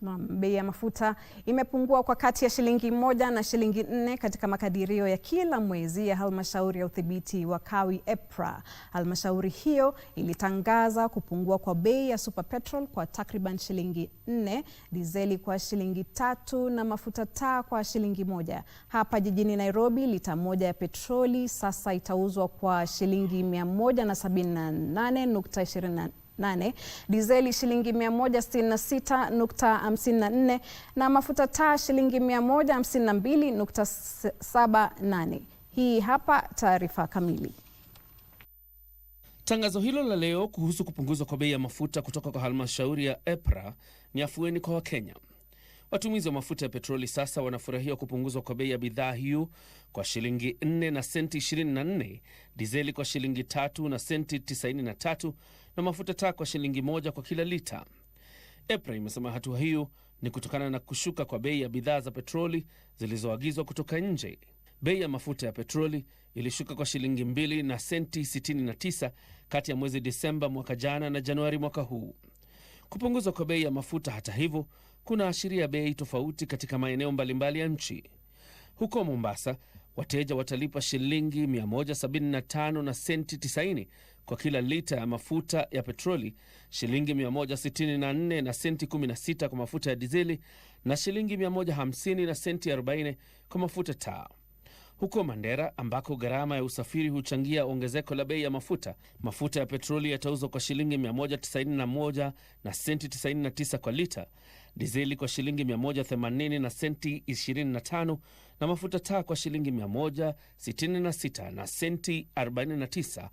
Bei ya mafuta imepungua kwa kati ya shilingi 1 na shilingi 4 katika makadirio ya kila mwezi ya halmashauri ya udhibiti wa kawi EPRA. Halmashauri hiyo ilitangaza kupungua kwa bei ya super petrol kwa takriban shilingi 4, dizeli kwa shilingi 3 na mafuta taa kwa shilingi 1. Hapa jijini Nairobi, lita moja ya petroli sasa itauzwa kwa shilingi 178.28, dizeli shilingi 166.54 na mafuta taa shilingi 152.78. Hii hapa taarifa kamili. Tangazo hilo la leo kuhusu kupunguzwa kwa bei ya mafuta kutoka kwa halmashauri ya EPRA ni afueni kwa Wakenya. Watumizi wa mafuta ya petroli sasa wanafurahia kupunguzwa kwa bei ya bidhaa hiyo kwa shilingi 4 na senti 24, dizeli kwa shilingi 3 na senti 93 na mafuta taa kwa shilingi 1 kwa kila lita. EPRA imesema hatua hiyo ni kutokana na kushuka kwa bei ya bidhaa za petroli zilizoagizwa kutoka nje. Bei ya mafuta ya petroli ilishuka kwa shilingi 2 na senti 69 kati ya mwezi Disemba mwaka jana na Januari mwaka huu. Kupunguzwa kwa bei ya mafuta, hata hivyo, kuna ashiria bei tofauti katika maeneo mbalimbali ya nchi. Huko Mombasa, wateja watalipa shilingi 175 na senti 90 kwa kila lita ya mafuta ya petroli, shilingi 164 na senti 16 kwa mafuta ya dizeli na shilingi 150 na senti 40 kwa mafuta taa. Huko Mandera, ambako gharama ya usafiri huchangia ongezeko la bei ya mafuta ya petroli yatauzwa kwa shilingi 191 na senti 99 kwa lita, dizeli kwa shilingi 180 na senti 25 na mafuta taa kwa shilingi 166 na senti 49.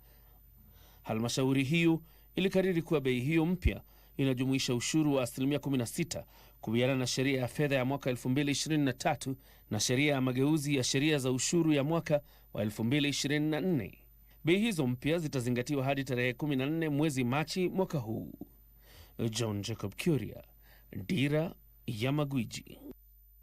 Halmashauri hiyo ilikariri kuwa bei hiyo mpya inajumuisha ushuru wa 16% kuwiana na sheria ya fedha ya mwaka 2023 na sheria ya mageuzi ya sheria za ushuru ya mwaka wa 2024. Bei hizo mpya zitazingatiwa hadi tarehe 14 mwezi Machi mwaka huu. John Jacob Kuria, Dira ya Magwiji.